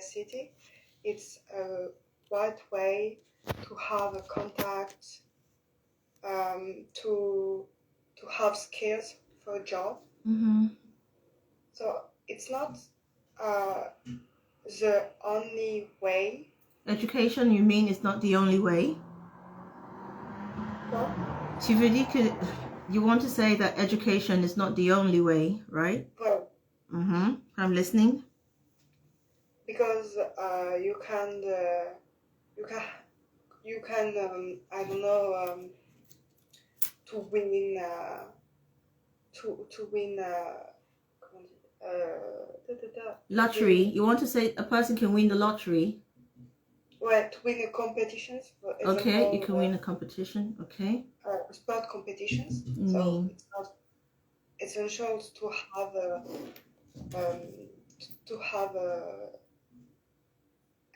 university, it's a right way to have a contact, to have skills for a job. So it's not the only way. Education, you mean, is not the only way? What? Tu veux dire que you want to say that education is not the only way, right? Well, I'm listening. because you can I don't know, to win Lottery. You want to say a person can win the lottery? Well, to win the competitions, for example. Okay, you can win a competition. Okay. Sport competitions. So it's not essential to have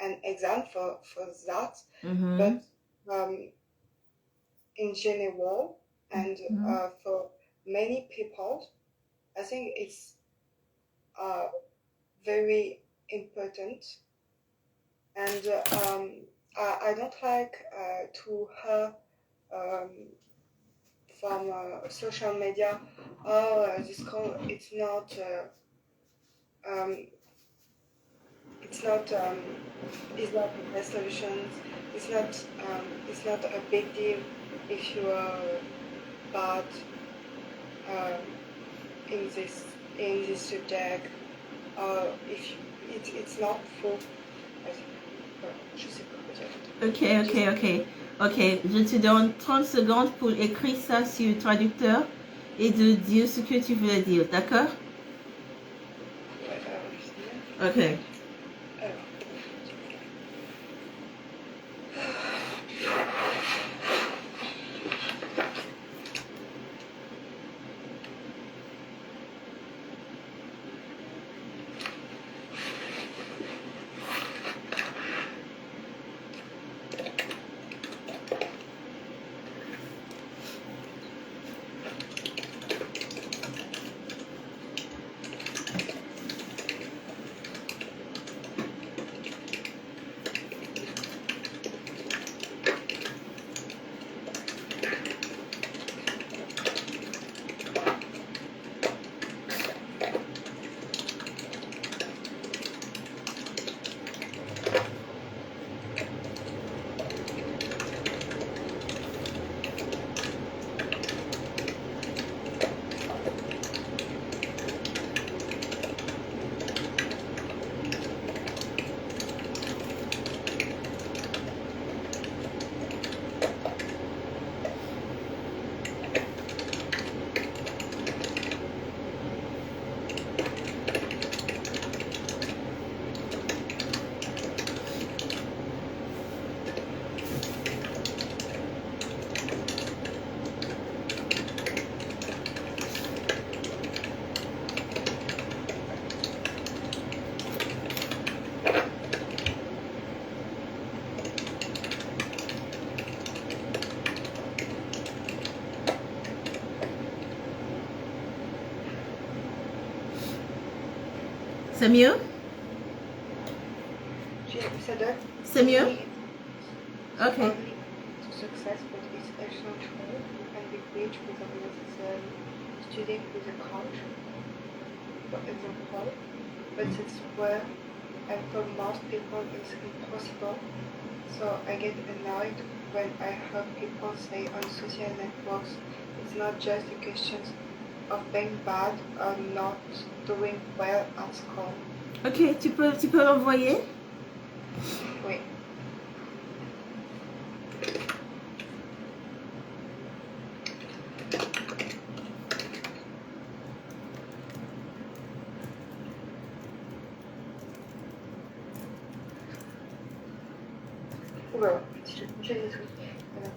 an exam for that, but in general, and for many people, I think it's very important. And I don't like to hear from social media, this call, it's not the best solution. It's not a big deal if you are bad in this subject, or if it's not full. Je sais pas. Ok, je te donne 30 secondes pour écrire ça sur le traducteur et de dire ce que tu voulais dire, d'accord? Ok. C'est mieux? C'est mieux? Ok. To success, but it's essential. You can be rich without necessarily studying with a coach, for example, but it's where, and for most people it's impossible. So I get annoyed when I hear people say on social networks it's not just a question of being bad or not doing well at school. Ok, tu peux l'envoyer? Oui. Voilà, j'ai des trucs. Voilà.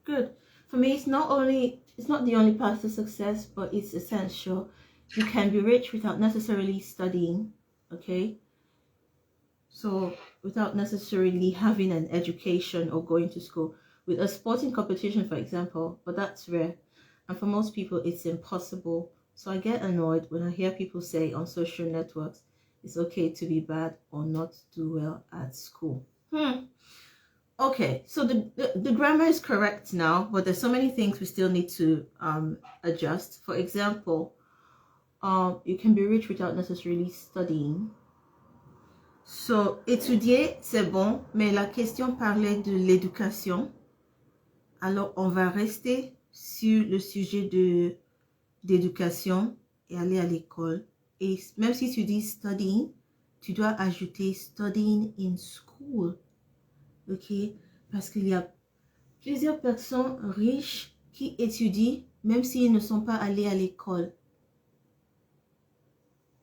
good. For me, it's not the only path to success, but it's essential. You can be rich without necessarily studying, okay? So without necessarily having an education or going to school. With a sporting competition, for example, but that's rare. And for most people, it's impossible. So I get annoyed when I hear people say on social networks, it's okay to be bad or not do well at school. Okay, so the grammar is correct now, but there's so many things we still need to adjust. For example, you can be rich without necessarily studying. So, étudier, c'est bon, mais la question parlait de l'éducation. Alors, on va rester sur le sujet d'éducation et aller à l'école. Et même si tu dis studying, tu dois ajouter studying in school. Ok? Parce qu'il y a plusieurs personnes riches qui étudient même s'ils ne sont pas allés à l'école.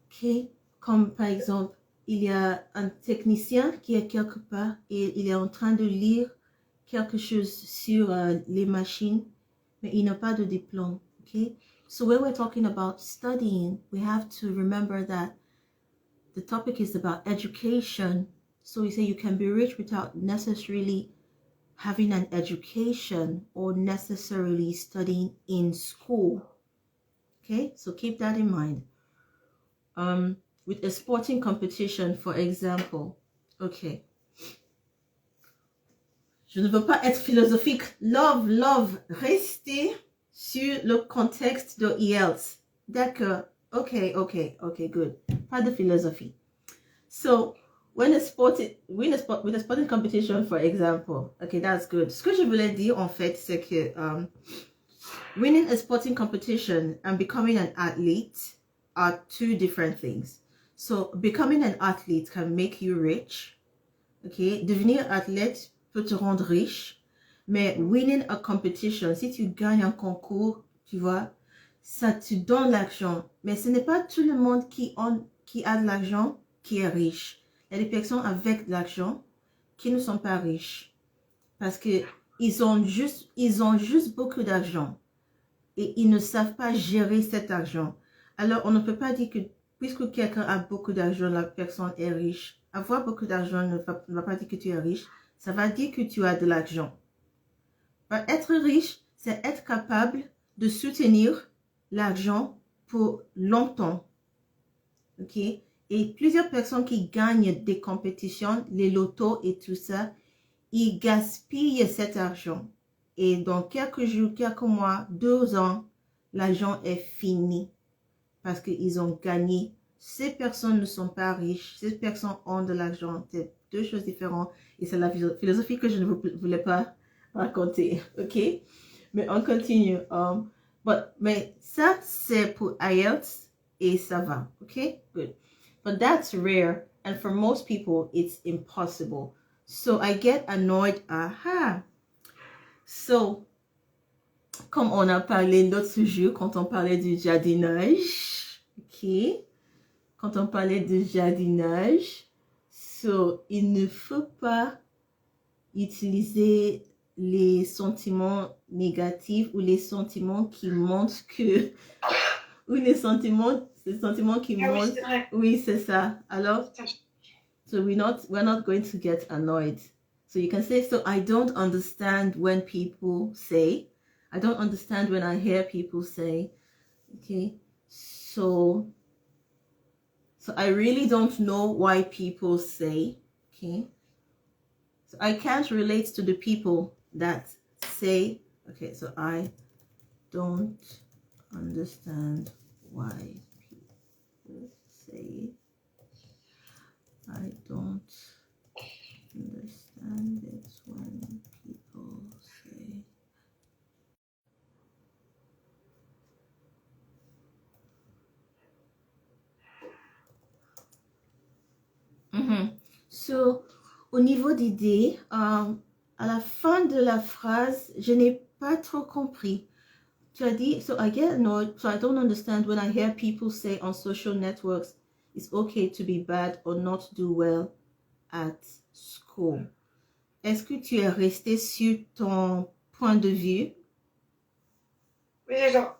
Ok? Comme par exemple, il y a un technicien qui est quelque part et il est en train de lire quelque chose sur les machines, mais il n'a pas de diplôme. Okay? So when we're talking about studying, we have to remember that the topic is about education. So we say you can be rich without necessarily having an education or necessarily studying in school. Okay, so keep that in mind. With a sporting competition, for example, okay. Je ne veux pas être philosophique. Love, restez sur le contexte de IELTS. D'accord. Okay, good. Pas de philosophie. So, with a sporting competition, for example, okay, that's good. Ce que je voulais dire, en fait, c'est que winning a sporting competition and becoming an athlete are two different things. So, becoming an athlete can make you rich. Okay, devenir athlète peut te rendre riche. Mais winning a competition, si tu gagnes un concours, tu vois, ça te donne l'argent. Mais ce n'est pas tout le monde qui a de l'argent qui est riche. Il y a des personnes avec de l'argent qui ne sont pas riches. Parce que ils ont juste beaucoup d'argent. Et ils ne savent pas gérer cet argent. Alors, on ne peut pas dire que puisque quelqu'un a beaucoup d'argent, la personne est riche. Avoir beaucoup d'argent ne va pas dire que tu es riche. Ça va dire que tu as de l'argent. Être riche, c'est être capable de soutenir l'argent pour longtemps. Ok? Et plusieurs personnes qui gagnent des compétitions, les lotos et tout ça, ils gaspillent cet argent. Et dans quelques jours, quelques mois, 2 ans, l'argent est fini. Parce qu'ils ont gagné. Ces personnes ne sont pas riches. Ces personnes ont de l'argent. C'est deux choses différentes. Et c'est la philosophie que je ne voulais pas raconter. Ok? Mais on continue. Mais ça, c'est pour IELTS. Et ça va. Ok? Good. But that's rare. And for most people, it's impossible. So I get annoyed. Aha. So, comme on a parlé l'autre jour, quand on parlait du jardinage, ok, quand on parlait de jardinage, so, il ne faut pas utiliser les sentiments négatifs ou les sentiments qui montrent que, ou les sentiments qui montrent, oui, c'est ça. Alors, so we're not going to get annoyed. So you can say, so I don't understand when people say, I don't understand when I hear people say, okay, so I really don't know why people say, okay, so I can't relate to the people that say, okay, so I don't understand why people say, I don't understand it when people say. So, au niveau d'idée, à la fin de la phrase, je n'ai pas trop compris. Tu as dit, so I get annoyed, so I don't understand when I hear people say on social networks, it's okay to be bad or not do well at school. Est-ce que tu es resté sur ton point de vue. Oui, c'est genre,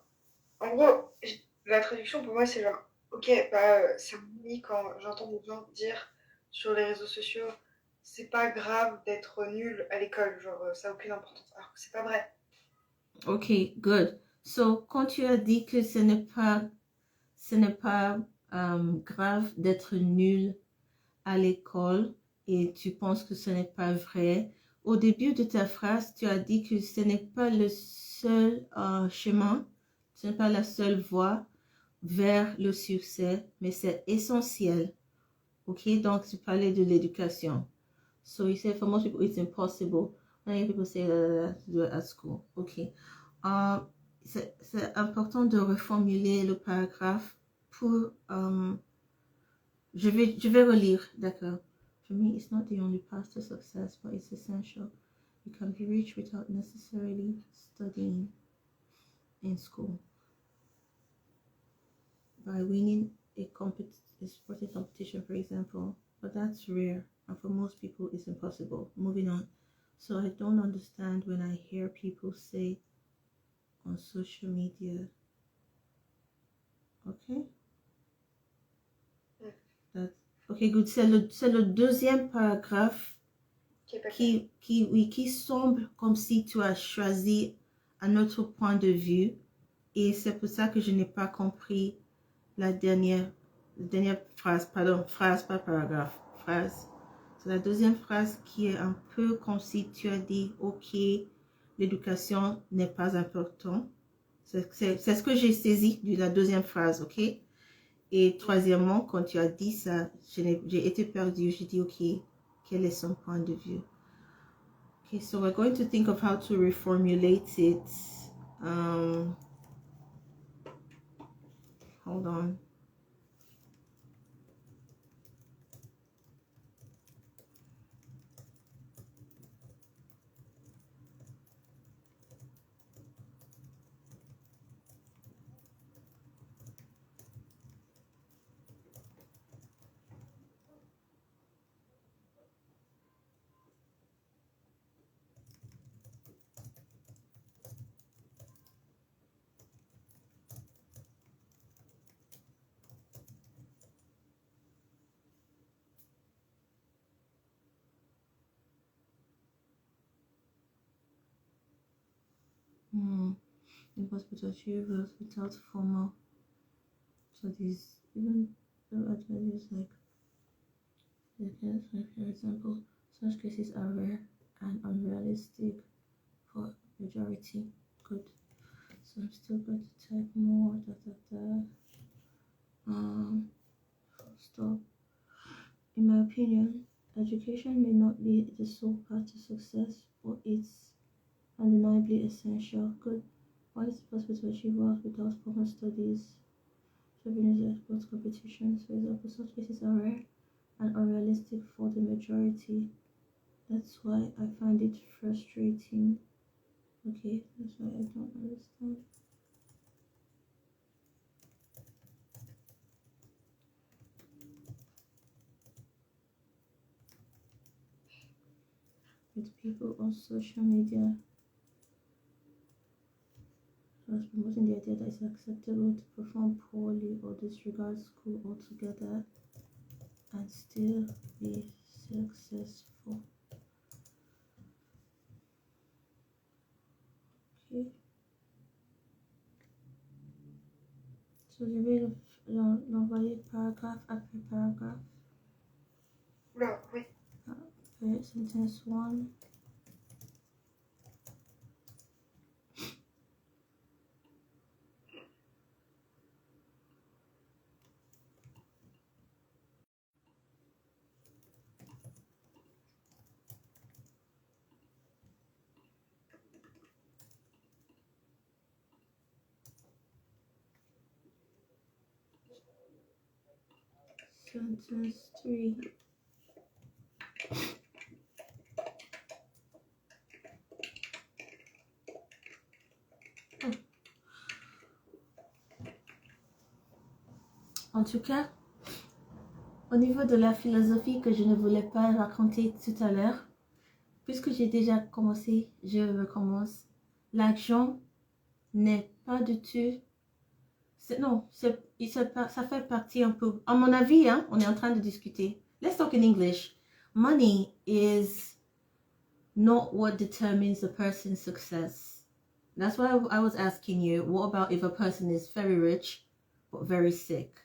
en gros, la traduction pour moi c'est genre, ok, bah, ça m'ennuie quand j'entends des gens dire sur les réseaux sociaux, c'est pas grave d'être nul à l'école, genre ça n'a aucune importance. Alors que c'est pas vrai. Ok, good. So, quand tu as dit que ce n'est pas grave d'être nul à l'école et tu penses que ce n'est pas vrai, au début de ta phrase, tu as dit que ce n'est pas le seul chemin, ce n'est pas la seule voie vers le succès, mais c'est essentiel. Ok, donc tu parlais de l'éducation. So you said for most people it's impossible. Many people say that to do it at school. Ok. C'est important de reformuler le paragraphe pour... je vais relire, d'accord. For me, it's not the only path to success, but it's essential. You can be rich without necessarily studying in school. By winning a sporting competition, for example, but that's rare, and for most people, it's impossible. Moving on. So I don't understand when I hear people say on social media, okay? That's, okay, good. C'est le deuxième paragraphe qui semble comme si tu as choisi un autre point de vue, et c'est pour ça que je n'ai pas compris la dernière phrase, pardon, phrase, pas paragraphe, phrase. C'est la deuxième phrase qui est un peu comme si tu as dit, ok, l'éducation n'est pas important. C'est ce que j'ai saisi de la deuxième phrase, ok? Et troisièmement, quand tu as dit ça, j'ai été perdue. J'ai dit, ok, quel est son point de vue? Okay, so we're going to think of how to reformulate it. Hold on. Impossible to achieve without formal studies, even though advantages like for example, such cases are rare and unrealistic for majority. Good. So I'm still going to type more. Stop. In my opinion, education may not be the sole path to success, but it's undeniably essential. Good. Why is it possible to achieve wealth without formal studies? Chauvinist sports competitions, for example, such cases are rare and unrealistic for the majority. That's why I find it frustrating. Okay, that's why I don't understand. With people on social media as promoting the idea that it's acceptable to perform poorly or disregard school altogether and still be successful. Okay. So je vais l'envoyer paragraphe après paragraphe. Oula, oui. Okay, sentence 1. Sentence 3. En tout cas, au niveau de la philosophie que je ne voulais pas raconter tout à l'heure, puisque j'ai déjà commencé, je recommence. L'argent n'est pas du tout... Non, ça fait partie un peu... À mon avis, hein, on est en train de discuter. Let's talk in English. Money is not what determines a person's success. That's why I was asking you, what about if a person is very rich but very sick?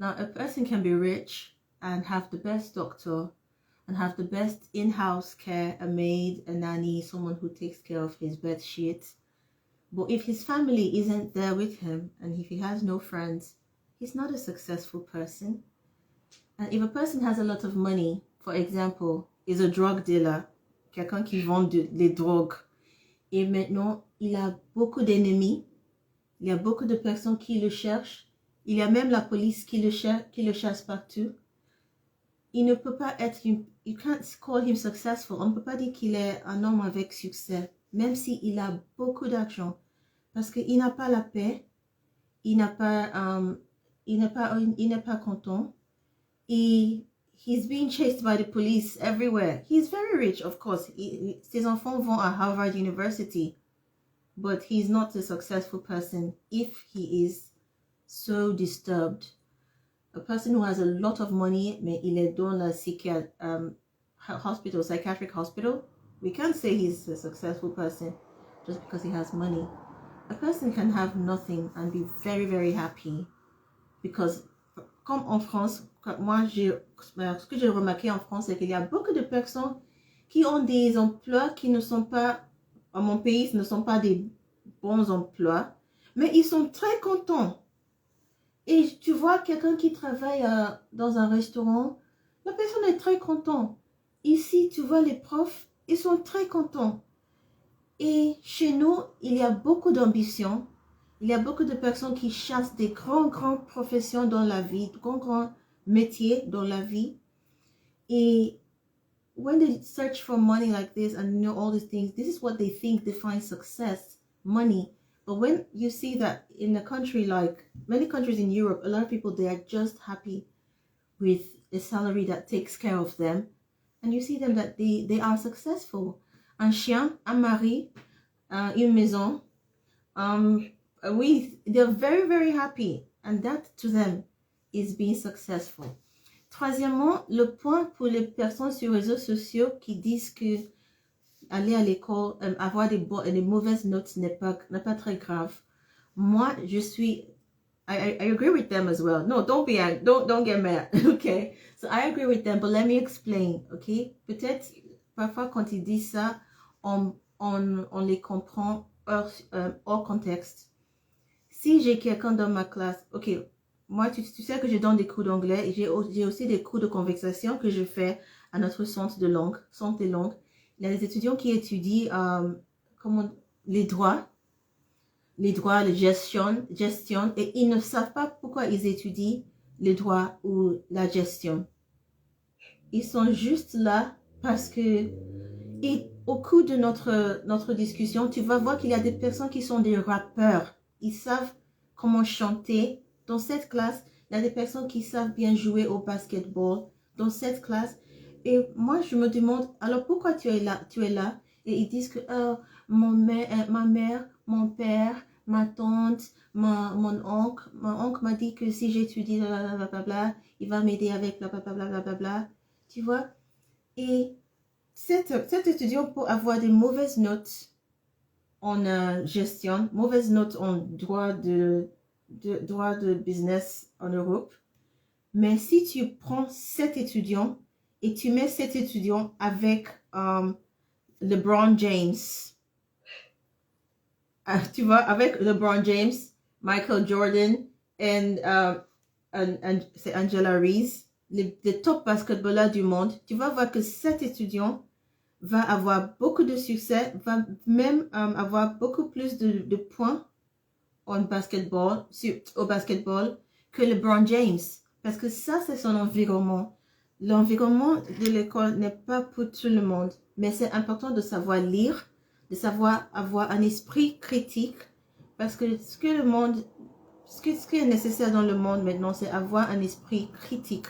Now, a person can be rich and have the best doctor and have the best in-house care, a maid, a nanny, someone who takes care of his bed sheets. But if his family isn't there with him and if he has no friends, he's not a successful person. And if a person has a lot of money, for example, is a drug dealer, quelqu'un qui vend les drogues, et maintenant il a beaucoup d'ennemis, il y a beaucoup de personnes qui le cherchent, il y a même la police qui le chasse partout, il ne peut pas être, you can't call him successful, on ne peut pas dire qu'il est un homme avec succès, même s'il a beaucoup d'argent, parce qu'il n'a pas la paix, il n'est pas content, et he's being chased by the police everywhere. He's very rich, of course. Ses enfants vont à Harvard University, but he's not a successful person if he is so disturbed. A person who has a lot of money, mais il est dans la psychiatric hospital, we can't say he's a successful person just because he has money. A person can have nothing and be very, very happy because, comme en France, ce que j'ai remarqué en France, c'est qu'il y a beaucoup de personnes qui ont des emplois qui ne sont pas, à mon pays, ce ne sont pas des bons emplois, mais ils sont très contents. Et tu vois quelqu'un qui travaille dans un restaurant, la personne est très contente. Ici, tu vois les profs, ils sont très contents. Et chez nous, il y a beaucoup d'ambition. Il y a beaucoup de personnes qui chassent des grandes professions dans la vie, grands métiers dans la vie. Et when they search for money like this and you know all these things, this is what they think defines success, money. But when you see that in a country like many countries in Europe, a lot of people, they are just happy with a salary that takes care of them. And you see them that they are successful. Un chien, un mari, une maison. They're very, very happy. And that to them is being successful. Troisièmement, le point pour les personnes sur les réseaux sociaux qui disent que aller à l'école, avoir des mauvaises notes n'est pas très grave. Moi, I agree with them as well. No, don't get mad. Okay. So I agree with them, but let me explain. Okay. Peut-être, parfois, quand ils disent ça, on les comprend hors contexte. Si j'ai quelqu'un dans ma classe, ok, moi, tu sais que je donne des cours d'anglais et j'ai aussi des cours de conversation que je fais à notre centre de langue. Il y a des étudiants qui étudient les droits, la gestion, et ils ne savent pas pourquoi ils étudient les droits ou la gestion. Ils sont juste là parce que, et au cours de notre discussion, tu vas voir qu'il y a des personnes qui sont des rappeurs. Ils savent comment chanter. Dans cette classe, il y a des personnes qui savent bien jouer au basketball. Dans cette classe, et moi, je me demande, alors pourquoi tu es là? Et ils disent que ma mère, mon père, ma tante, mon oncle m'a dit que si j'étudie, blablabla, il va m'aider avec blablabla, tu vois? Et cet étudiant peut avoir des mauvaises notes en gestion, mauvaises notes en droit de business en Europe. Mais si tu prends cet étudiant et tu mets cet étudiant avec LeBron James, tu vois, avec LeBron James, Michael Jordan et c'est Angela Reese, les top basketballeurs du monde, tu vas voir que cet étudiant va avoir beaucoup de succès, va même avoir beaucoup plus de points au basketball que LeBron James. Parce que ça, c'est son environnement. L'environnement de l'école n'est pas pour tout le monde. Mais c'est important de savoir lire, de savoir avoir un esprit critique. Parce que ce qui est nécessaire dans le monde maintenant, c'est avoir un esprit critique.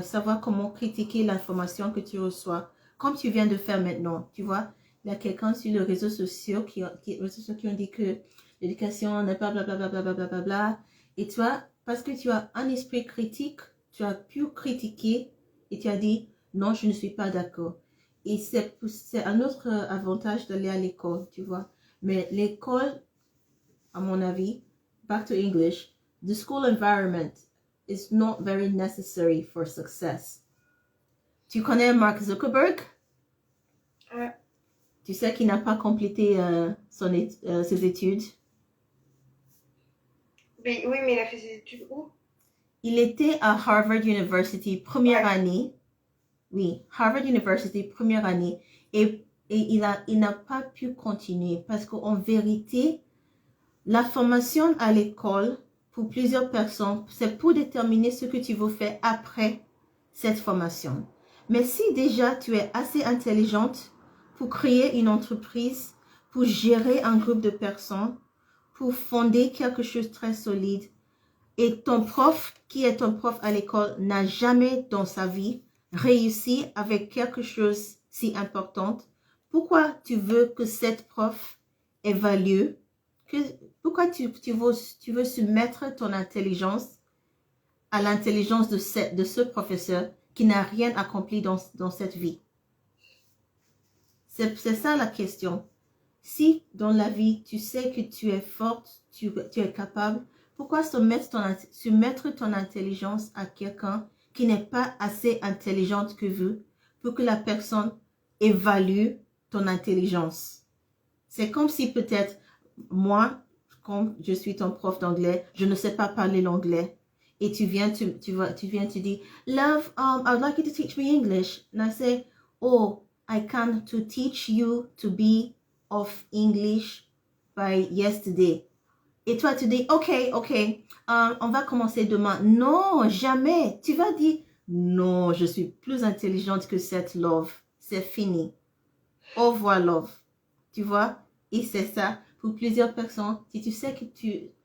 Savoir comment critiquer l'information que tu reçois. comme tu viens de faire maintenant, tu vois. Il y a quelqu'un sur les réseaux sociaux qui ont dit que l'éducation n'est pas blablabla, blablabla. Et toi, parce que tu as un esprit critique, tu as pu critiquer et tu as dit, non, je ne suis pas d'accord. Et c'est un autre avantage d'aller à l'école, tu vois. Mais l'école, à mon avis, back to English, the school environment is not very necessary for success. Tu connais Mark Zuckerberg? Ouais. Tu sais qu'il n'a pas complété ses études. Mais, oui, mais il a fait ses études où? Il était à Harvard University, première année. Oui, Harvard University, première année. Et il n'a pas pu continuer parce qu'en vérité, la formation à l'école, pour plusieurs personnes, c'est pour déterminer ce que tu veux faire après cette formation. Mais si déjà tu es assez intelligente pour créer une entreprise, pour gérer un groupe de personnes, pour fonder quelque chose de très solide, et ton prof, qui est ton prof à l'école, n'a jamais dans sa vie réussi avec quelque chose si important, pourquoi tu veux que cette prof évalue? Pourquoi tu veux soumettre ton intelligence à l'intelligence de ce professeur qui n'a rien accompli dans cette vie? C'est ça la question. Si dans la vie, tu sais que tu es forte, tu es capable, pourquoi soumettre ton intelligence à quelqu'un qui n'est pas assez intelligente que vous pour que la personne évalue ton intelligence? C'est comme si peut-être moi, comme je suis ton prof d'anglais, je ne sais pas parler l'anglais. Et tu viens, tu dis, Love, I'd like you to teach me English. And I say, oh, I can to teach you to be of English by yesterday. Et toi, tu dis, ok, on va commencer demain. Non, jamais. Tu vas dire, non, je suis plus intelligente que cette Love. C'est fini. Au revoir, Love. Tu vois? Et c'est ça. Pour plusieurs personnes, si tu sais que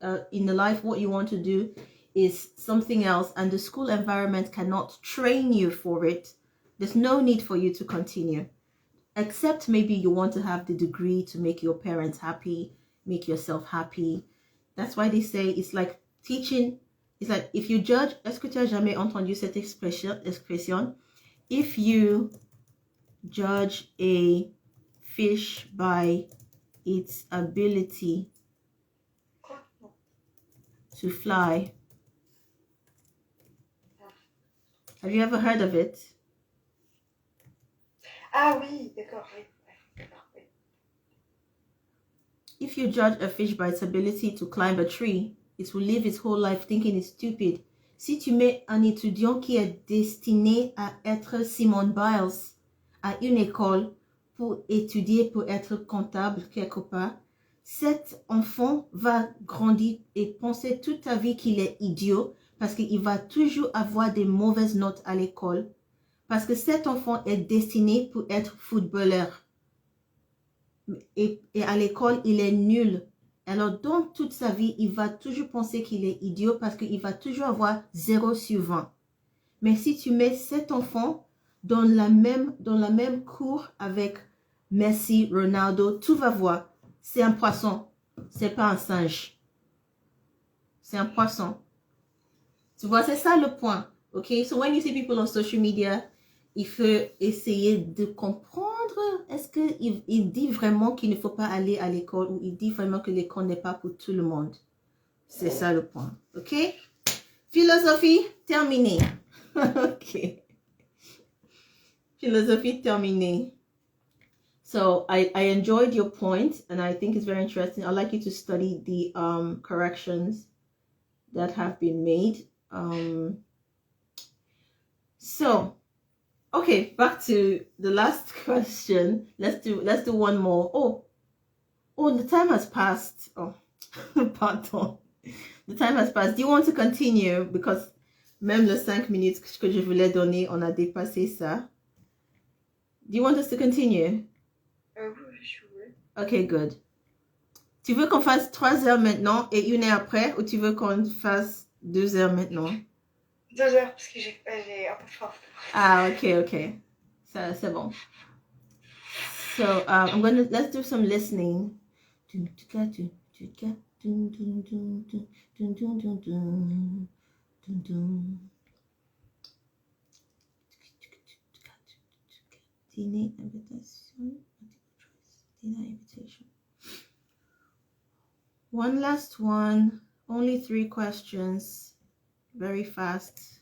in life, what you want to do is something else and the school environment cannot train you for it, there's no need for you to continue. Except maybe you want to have the degree to make your parents happy, make yourself happy. That's why they say it's like teaching. It's like if you judge, est-ce que tu as jamais entendu cette expression? If you judge a fish by its ability to fly. Have you ever heard of it? Ah oui, d'accord, oui. If you judge a fish by its ability to climb a tree, it will live its whole life thinking it's stupid. Si tu mets un étudiant qui est destiné à être Simone Biles à une école pour étudier, pour être comptable quelque part, cet enfant va grandir et penser toute sa vie qu'il est idiot parce qu'il va toujours avoir des mauvaises notes à l'école. Parce que cet enfant est destiné pour être footballeur. Et à l'école, il est nul. Alors, dans toute sa vie, il va toujours penser qu'il est idiot parce qu'il va toujours avoir 0 sur 20. Mais si tu mets cet enfant dans la même cour avec Messi, Ronaldo, tout va voir. C'est un poisson. C'est pas un singe. C'est un poisson. Tu vois, c'est ça le point. OK? So when you see people on social media, il faut essayer de comprendre. Est-ce qu'il dit vraiment qu'il ne faut pas aller à l'école ou il dit vraiment que l'école n'est pas pour tout le monde? C'est ça le point. OK? Philosophie terminée. OK. Philosophie terminée. So I enjoyed your point and I think it's very interesting. I'd like you to study the corrections that have been made. So, okay, back to the last question. Let's do one more. Oh, the time has passed. Oh, pardon. The time has passed. Do you want to continue? Because même les 5 minutes que je voulais donner, on a dépassé ça. Do you want us to continue? Oui, je veux. Okay, good. Tu veux qu'on fasse 3 heures maintenant et 1 heure après ou tu veux qu'on fasse 2 heures maintenant? 2 heures parce que j'ai un peu faim. Ah, ok. Ça, c'est bon. So let's do some listening. Dîner invitation. Dinner invitation. One last one. Only 3 questions. Very fast.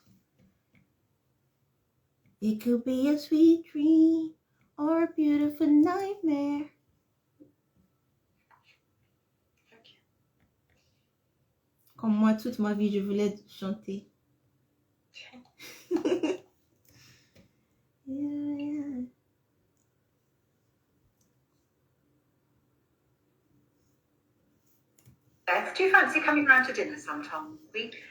It could be a sweet dream or a beautiful nightmare. Ok. Comme moi, toute ma vie, je voulais chanter. Yeah. Beth, do you fancy coming round to dinner sometime this week?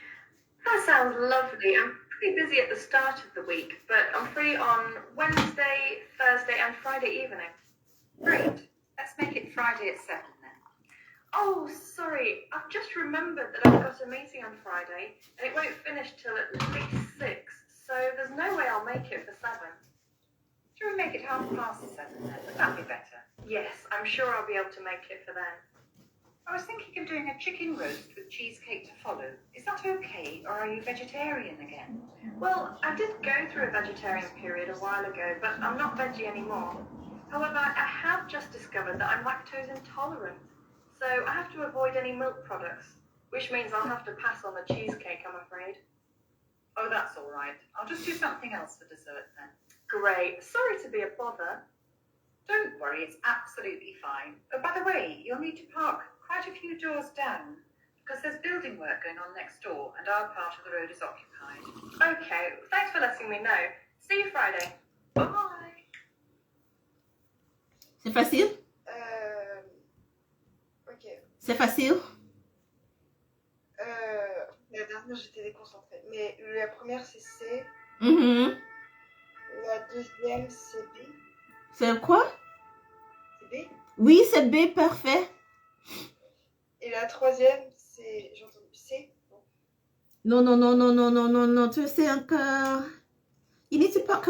That sounds lovely. I'm pretty busy at the start of the week, but I'm free on Wednesday, Thursday, and Friday evening. Great. Let's make it Friday at 7 then. Oh, sorry. I've just remembered that I've got a meeting on Friday, and it won't finish till at least 6, so there's no way I'll make it for 7. Shall we make it 7:30 then? Would that be better? Yes, I'm sure I'll be able to make it for then. I was thinking of doing a chicken roast with cheesecake to follow. Is that okay, or are you vegetarian again? Well, I did go through a vegetarian period a while ago, but I'm not veggie anymore. However, I have just discovered that I'm lactose intolerant, so I have to avoid any milk products, which means I'll have to pass on the cheesecake, I'm afraid. Oh, that's all right. I'll just do something else for dessert then. Great. Sorry to be a bother. Don't worry, it's absolutely fine. Oh, by the way, you'll need to park quite a few doors down because there's building work going on next door and our part of the road is occupied. Okay, thanks for letting me know. See you Friday. Bye. C'est facile? Ok. C'est facile? La dernière, j'étais déconcentrée. Mais la première, c'est C. Mm-hmm. La deuxième, c'est B. C'est quoi? C'est B. Oui, c'est B, parfait. Et la troisième, c'est... J'ai entendu C. Non, non, non, non, non, non, non, non. Tu sais encore. You need to park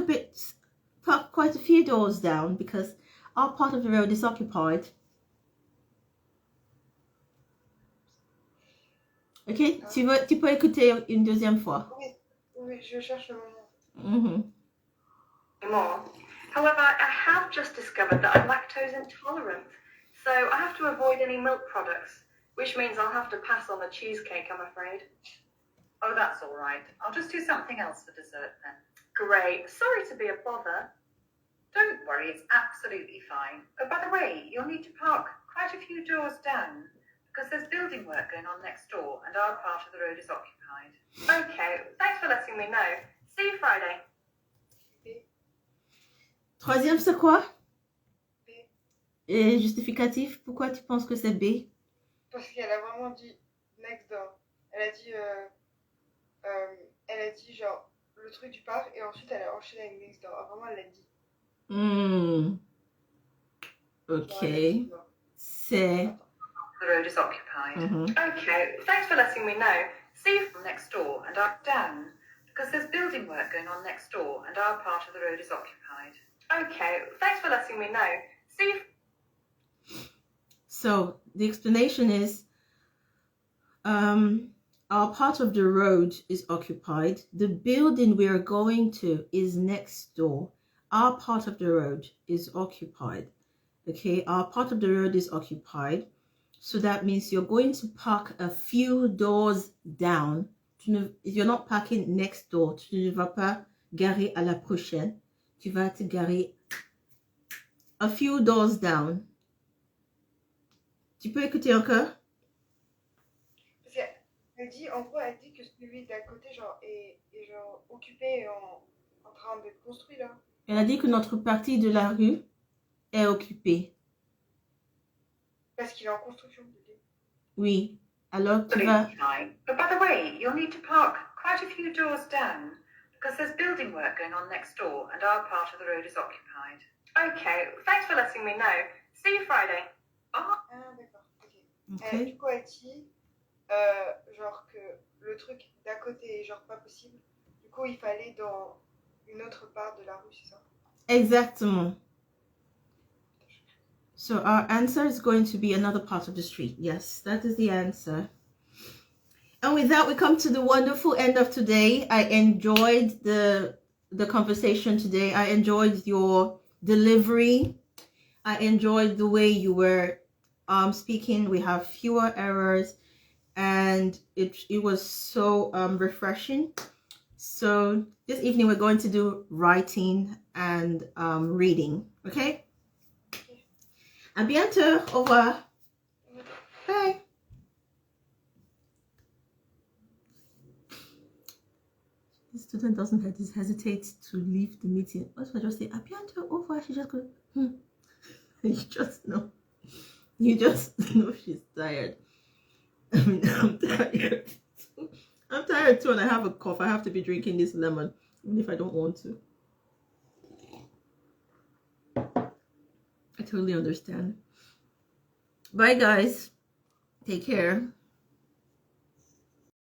quite a few doors down because our part of the road is occupied. Ok, tu peux écouter une deuxième fois. Oui, oui, je cherche le moment. Mm-hmm. More. However, I have just discovered that I'm lactose intolerant, so I have to avoid any milk products, which means I'll have to pass on the cheesecake, I'm afraid. Oh, that's all right. I'll just do something else for dessert then. Great. Sorry to be a bother. Don't worry, it's absolutely fine. Oh, by the way, you'll need to park quite a few doors down because there's building work going on next door and our part of the road is occupied. Okay, thanks for letting me know. See you Friday. Troisième, c'est quoi? B. Et justificatif, pourquoi tu penses que c'est B? Parce qu'elle a vraiment dit next door. Elle a dit genre le truc du parc et ensuite elle a enchaîné avec next door. Vraiment, elle l'a dit. Ok. C'est... The road is occupied. Mm-hmm. Okay, thanks for letting me know. See you from next door and up down because there's building work going on next door and our part of the road is occupied. Okay, thanks for letting me know. See you. So the explanation is our part of the road is occupied. The building we are going to is next door. Our part of the road is occupied. Okay, our part of the road is occupied. So that means you're going to park a few doors down. You're not parking next door. Tu ne vas pas garer à la prochaine. Tu vas te garer a few doors down. Tu peux écouter encore? Parce qu'elle dit, en gros, elle dit que celui d'à côté genre, est genre occupé et en train d'être construit là. Elle a dit que notre partie de la rue est occupée. Parce qu'il est en construction. Oui. Alors tu vas... Fine. But by the way, you'll need to park quite a few doors down because there's building work going on next door and our part of the road is occupied. Okay, thanks for letting me know. See you Friday. Oh. Ah, d'accord. Ok. Okay. Du coup, elle dit genre que le truc d'à côté est genre pas possible. Du coup, il fallait dans une autre part de la rue, c'est ça? Exactement. So our answer is going to be another part of the street. Yes, that is the answer. And with that, we come to the wonderful end of today. I enjoyed the conversation today. I enjoyed your delivery. I enjoyed the way you were speaking. We have fewer errors, and it was so refreshing. So this evening we're going to do writing and reading. Okay? A bientôt. Au revoir. Bye. The student doesn't hesitate to leave the meeting. Also, I just say, a bientôt. Au revoir. She just goes, You just know. You just know she's tired. I mean, I'm tired. I'm tired too, and I have a cough. I have to be drinking this lemon, even if I don't want to. I totally understand. Bye, guys. Take care.